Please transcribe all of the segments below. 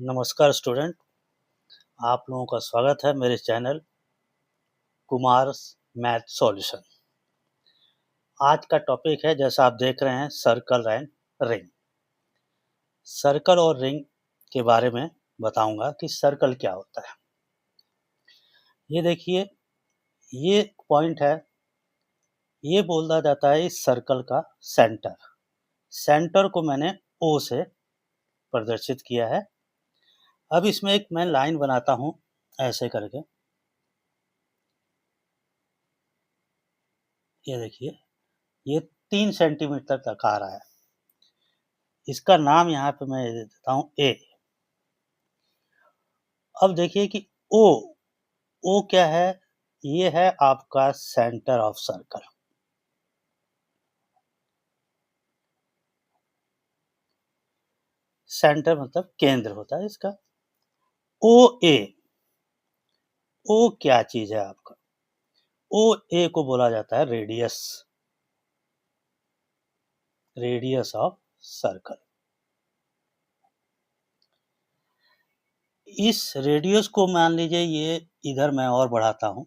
नमस्कार स्टूडेंट, आप लोगों का स्वागत है मेरे चैनल कुमार मैथ सॉल्यूशन। आज का टॉपिक है, जैसा आप देख रहे हैं, सर्कल एंड रिंग। सर्कल और रिंग के बारे में बताऊंगा कि सर्कल क्या होता है। ये देखिए, ये पॉइंट है, ये बोला जाता है इस सर्कल का सेंटर। सेंटर को मैंने ओ से प्रदर्शित किया है। अब इसमें एक मैं लाइन बनाता हूं ऐसे करके। ये देखिए, ये 3 सेंटीमीटर तक आ रहा है। इसका नाम यहाँ पे मैं दे देता हूँ ए। अब देखिए कि ओ, ओ क्या है? ये है आपका सेंटर ऑफ सर्कल। सेंटर मतलब केंद्र होता है इसका। ओ ए, ओ क्या चीज है आपका? ओ ए को बोला जाता है रेडियस, रेडियस ऑफ सर्कल। इस रेडियस को मान लीजिए, ये इधर मैं और बढ़ाता हूं,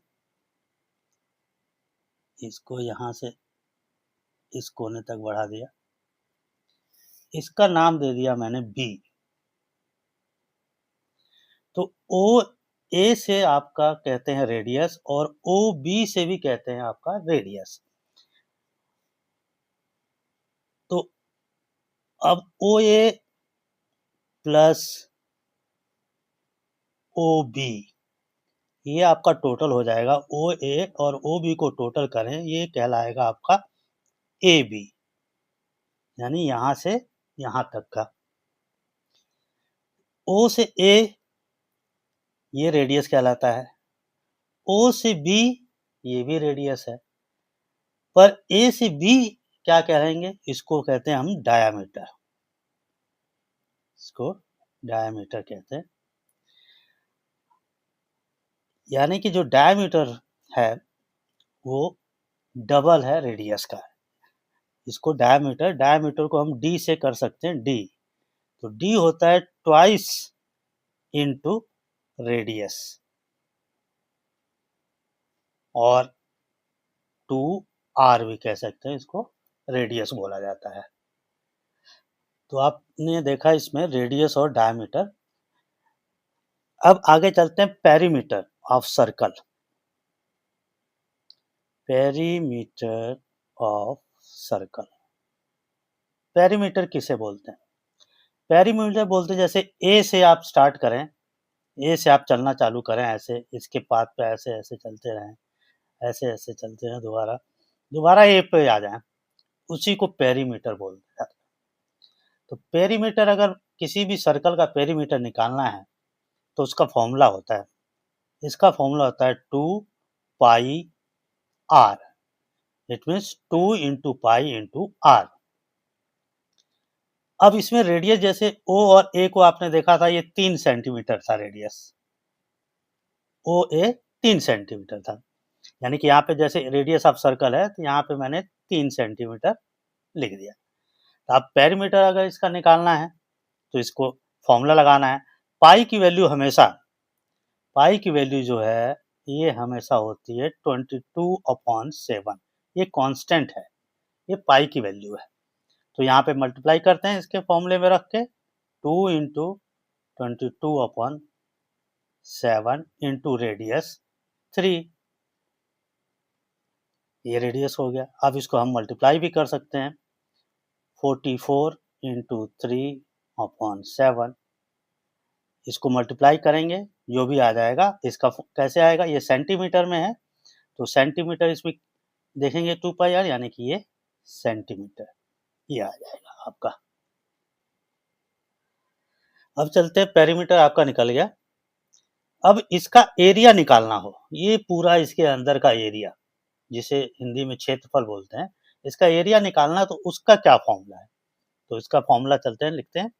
इसको यहां से इस कोने तक बढ़ा दिया। इसका नाम दे दिया मैंने बी। तो ओ ए से आपका कहते हैं रेडियस, और ओ बी से भी कहते हैं आपका रेडियस। तो अब ओ ए प्लस ओ बी, ये आपका टोटल हो जाएगा। ओ ए और ओ बी को टोटल करें, ये कहलाएगा आपका ए बी, यानी यहां से यहां तक का। ओ से ए, ये रेडियस कहलाता है। ओ से बी, ये भी रेडियस है। पर ए से बी क्या कहेंगे? इसको कहते हैं हम डायामीटर। इसको डायामीटर कहते हैं। यानी कि जो डायामीटर है वो डबल है रेडियस का। इसको डायामीटर, डायामीटर को हम डी से कर सकते हैं, डी। तो डी होता है ट्वाइस इनटू रेडियस, और 2r भी कह सकते हैं, इसको रेडियस बोला जाता है। तो आपने देखा इसमें रेडियस और डायमीटर। अब आगे चलते हैं perimeter of circle. Perimeter of circle, perimeter किसे बोलते हैं? पेरीमीटर बोलते हैं, जैसे ए से आप स्टार्ट करें, ए से आप चलना चालू करें, ऐसे इसके पाथ पे ऐसे ऐसे चलते रहें, ऐसे ऐसे चलते रहें, दोबारा दोबारा ए पे आ जाएं, उसी को पेरीमीटर बोलते हैं। तो पेरीमीटर, अगर किसी भी सर्कल का पेरीमीटर निकालना है तो उसका फॉर्मूला होता है, इसका फॉर्मूला होता है 2 pi R. It means 2 × pi × R. अब इसमें रेडियस, जैसे ओ और ए को आपने देखा था, ये 3 सेंटीमीटर था रेडियस। ओ ए 3 सेंटीमीटर था, यानी कि यहाँ पे जैसे रेडियस ऑफ सर्कल है, तो यहाँ पे मैंने 3 सेंटीमीटर लिख दिया। तो अब पेरीमीटर अगर इसका निकालना है तो इसको फॉर्मूला लगाना है। पाई की वैल्यू हमेशा, पाई की वैल्यू जो है ये हमेशा होती है 22/7। ये कांस्टेंट है, ये पाई की वैल्यू है। तो यहाँ पे मल्टीप्लाई करते हैं इसके फॉर्मूले में रख के, 2 × 22/7 इंटू रेडियस 3। ये रेडियस हो गया। अब इसको हम मल्टीप्लाई भी कर सकते हैं, 44 × 3/7। इसको मल्टीप्लाई करेंगे, जो भी आ जाएगा, इसका कैसे आएगा, ये सेंटीमीटर में है, तो सेंटीमीटर इसमें देखेंगे 2 पाई आर, यानी कि ये सेंटीमीटर, ये आ जाएगा आपका। अब चलते हैं, पेरीमीटर आपका निकल गया। अब इसका एरिया निकालना हो, ये पूरा इसके अंदर का एरिया, जिसे हिंदी में क्षेत्रफल बोलते हैं, इसका एरिया निकालना, तो उसका क्या फॉर्मूला है? तो इसका फॉर्मूला चलते हैं, लिखते हैं,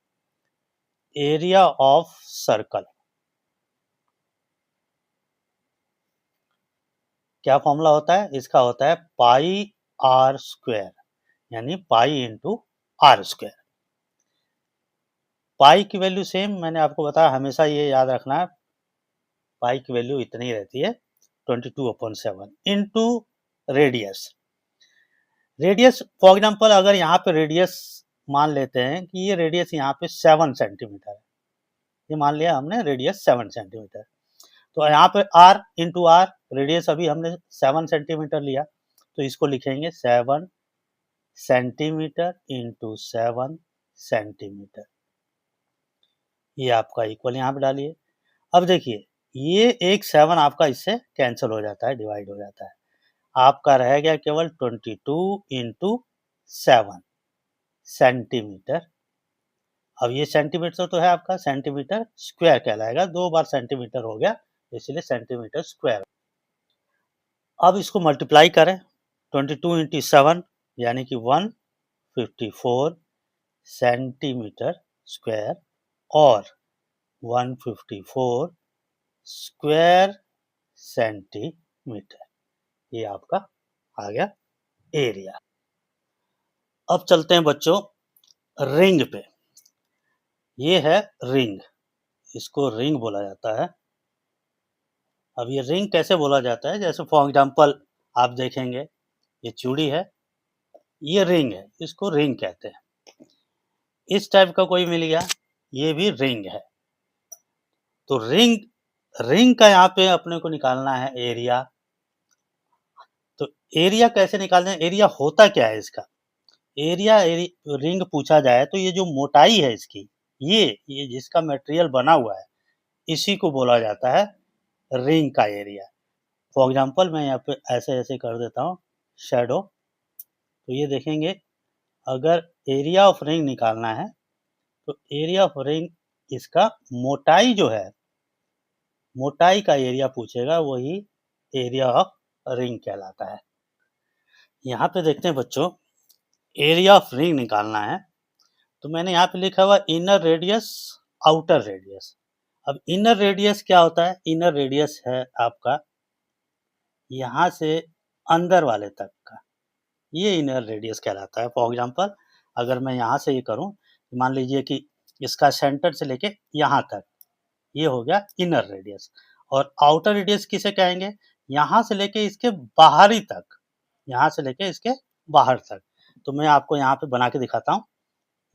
एरिया ऑफ सर्कल। क्या फॉर्मूला होता है इसका? होता है पाई आर स्क्वायर, यानी पाई इंटू आर स्क्वायर। पाई की वैल्यू सेम, मैंने आपको बताया, हमेशा ये याद रखना है, पाई की वैल्यू इतनी रहती है 22/7 into radius. Radius for example अगर यहाँ पे रेडियस मान लेते हैं कि ये रेडियस यहाँ पे 7 सेंटीमीटर है, ये मान लिया हमने रेडियस 7 सेंटीमीटर, तो यहाँ पे r इंटू आर, रेडियस अभी हमने 7 सेंटीमीटर लिया, तो इसको लिखेंगे 7 सेंटीमीटर इंटू 7 सेंटीमीटर, ये आपका इक्वल यहाँ पे डालिए। अब देखिए ये एक 7 आपका इससे कैंसिल हो जाता है, डिवाइड हो जाता है, आपका रह गया केवल 22 इंटू 7 सेंटीमीटर। अब ये सेंटीमीटर तो है आपका, सेंटीमीटर स्क्वायर कहलाएगा, 2 बार सेंटीमीटर हो गया इसलिए सेंटीमीटर स्क्वायर। अब इसको मल्टीप्लाई करें, 22 इंटू 7 यानी कि 154 सेंटीमीटर स्क्वायर और 154 स्क्वायर सेंटीमीटर, ये आपका आ गया एरिया। अब चलते हैं बच्चों रिंग पे। ये है रिंग, इसको रिंग बोला जाता है। अब ये रिंग कैसे बोला जाता है, जैसे फॉर एग्जांपल आप देखेंगे ये चूड़ी है, ये रिंग है, इसको रिंग कहते हैं। इस टाइप का कोई मिल गया, ये भी रिंग है। तो रिंग रिंग का यहाँ पे अपने को निकालना है एरिया। तो एरिया कैसे निकालना है, एरिया होता क्या है इसका, एरिया रिंग पूछा जाए तो ये जो मोटाई है इसकी, ये जिसका मटेरियल बना हुआ है, इसी को बोला जाता है रिंग का एरिया। फॉर एग्जांपल मैं यहाँ पे ऐसे ऐसे कर देता हूँ शैडो, तो ये देखेंगे अगर एरिया ऑफ रिंग निकालना है तो एरिया ऑफ रिंग, इसका मोटाई जो है, मोटाई का एरिया पूछेगा, वही एरिया ऑफ रिंग कहलाता है। यहाँ पे देखते हैं बच्चों, एरिया ऑफ रिंग निकालना है तो मैंने यहाँ पे लिखा हुआ इनर रेडियस आउटर रेडियस। अब इनर रेडियस क्या होता है, इनर रेडियस है आपका यहाँ से अंदर वाले तक का, ये इनर रेडियस कहलाता है। फॉर एग्जांपल अगर मैं यहाँ से ये करूँ, मान लीजिए कि इसका सेंटर से लेके यहाँ तक, ये हो गया इनर रेडियस। और आउटर रेडियस किसे कहेंगे, यहाँ से लेके इसके बाहरी तक, यहाँ से लेके इसके बाहर तक। तो मैं आपको यहाँ पे बना के दिखाता हूँ,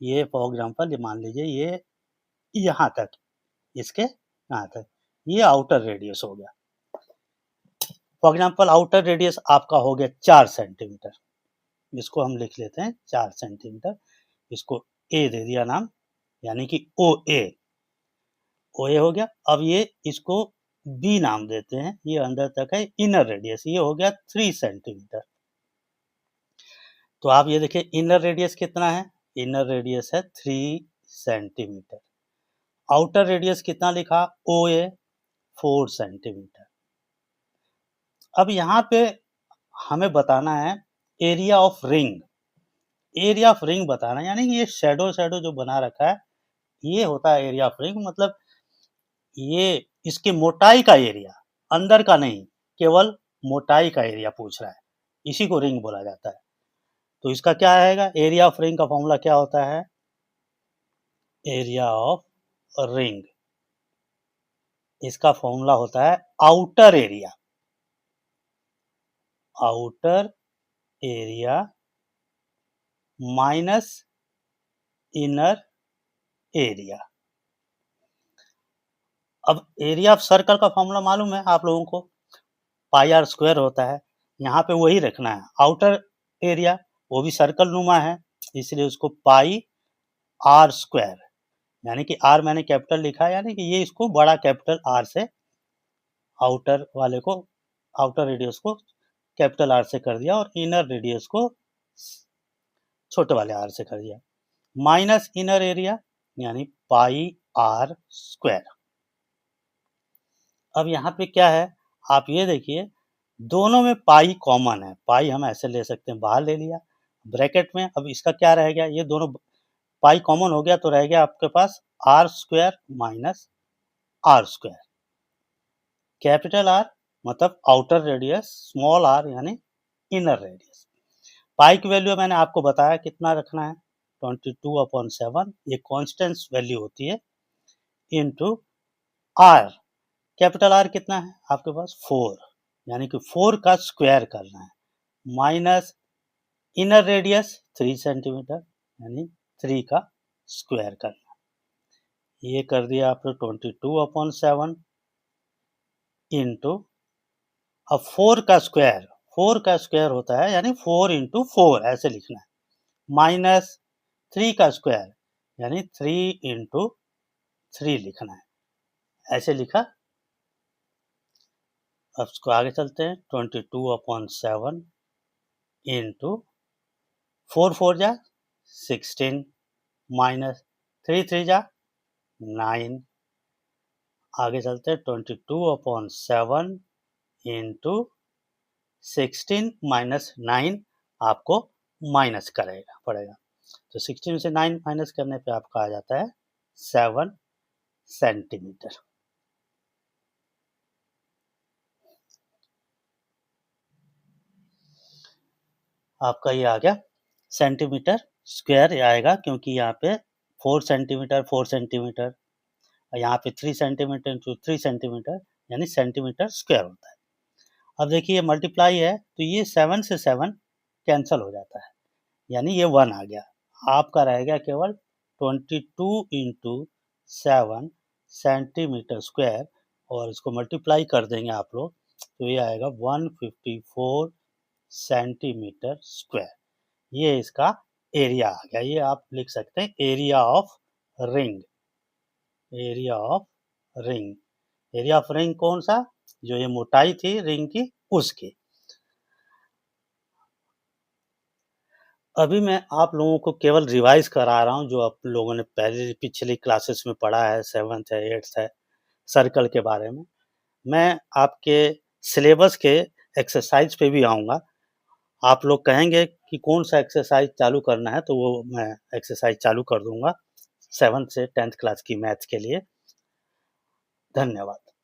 ये फॉर एग्जांपल ये मान लीजिए ये यहाँ तक, इसके यहाँ तक, ये आउटर रेडियस हो गया। फॉर एग्जांपल आउटर रेडियस आपका हो गया 4 सेंटीमीटर, इसको हम लिख लेते हैं 4 सेंटीमीटर, इसको ए दे दिया नाम, यानी कि ओ ए हो गया। अब ये इसको बी नाम देते हैं, ये अंदर तक है इनर रेडियस, ये हो गया 3 सेंटीमीटर। तो आप ये देखिए इनर रेडियस कितना है, इनर रेडियस है 3 सेंटीमीटर। आउटर रेडियस कितना लिखा, ओ ए 4 सेंटीमीटर। अब यहाँ पे हमें बताना है area of ring, area of ring बताना, यानी कि ये शैडो शैडो जो बना रखा है, ये होता है एरिया ऑफ रिंग। मतलब ये इसकी मोटाई का एरिया, अंदर का नहीं, केवल मोटाई का एरिया पूछ रहा है, इसी को रिंग बोला जाता है। तो इसका क्या आएगा, एरिया ऑफ रिंग का फॉर्मूला क्या होता है, एरिया ऑफ रिंग, इसका फॉर्मूला होता है outer area, outer area minus inner area. अब एरिया ऑफ सर्कल का फॉर्मूला मालूम है आप लोगों को, पाई आर स्क्वायर होता है, यहाँ पे वही रखना है। आउटर एरिया वो भी सर्कल नुमा है, इसलिए उसको पाई आर स्क्वायर, यानी कि आर मैंने कैपिटल लिखा है, यानी कि ये इसको बड़ा कैपिटल आर से, आउटर वाले को, आउटर रेडियस को कैपिटल आर से कर दिया और इनर रेडियस को छोटे वाले आर से कर दिया, माइनस इनर एरिया यानी पाई आर स्क्वायर। अब यहाँ पे क्या है, आप ये देखिए दोनों में पाई कॉमन है, पाई हम ऐसे ले सकते हैं, बाहर ले लिया ब्रैकेट में। अब इसका क्या रह गया, ये दोनों पाई कॉमन हो गया तो रह गया आपके पास R square minus R square. Capital R मतलब आउटर रेडियस, स्मॉल आर यानी इनर रेडियस। पाई की वैल्यू मैंने आपको बताया कितना रखना है, 22/7 ये कांस्टेंट वैल्यू होती है इनटू आर। कैपिटल आर कितना है आपके पास 4, यानी कि 4 का स्क्वायर करना है, माइनस इनर रेडियस 3 सेंटीमीटर यानी 3 का स्क्वायर करना। ये कर दिया आपने 22/7 इनटू अब 4 का स्क्वायर होता है यानी 4 इंटू 4 ऐसे लिखना है, माइनस 3 का स्क्वायर यानी 3 इंटू 3 लिखना है, ऐसे लिखा। अब इसको आगे चलते हैं, 22/7 इंटू 4 4 जा 16 माइनस 3 3 जा 9। आगे चलते हैं, 22/7 इंटू 16 माइनस 9 आपको माइनस करेगा पड़ेगा, तो 16 से 9 माइनस करने पे आपका आ जाता है 7 सेंटीमीटर। आपका ये आ गया सेंटीमीटर स्क्वायर आएगा, क्योंकि यहाँ पे 4 सेंटीमीटर, यहाँ पे 3 सेंटीमीटर इंटू 3 सेंटीमीटर यानी सेंटीमीटर स्क्वायर होता है। अब देखिए मल्टीप्लाई है तो ये 7 से 7 कैंसिल हो जाता है, यानी ये 1 आ गया। आपका रहेगा केवल 22 इंटू 7 सेंटीमीटर स्क्वायर, और इसको मल्टीप्लाई कर देंगे आप लोग तो ये आएगा 154 सेंटीमीटर स्क्वायर। ये इसका एरिया आ गया। ये आप लिख सकते हैं area of ring. Area of ring, area of ring कौन सा, जो ये मोटाई थी रिंग की उसकी। अभी मैं आप लोगों को केवल रिवाइज करा रहा हूँ जो आप लोगों ने पहले पिछली क्लासेस में पढ़ा है, 7th है 8th है, सर्कल के बारे में। मैं आपके सिलेबस के एक्सरसाइज पे भी आऊँगा। आप लोग कहेंगे कि कौन सा एक्सरसाइज चालू करना है तो वो मैं एक्सरसाइज चालू कर दूंगा 7th से 10th क्लास की मैथ्स के लिए। धन्यवाद।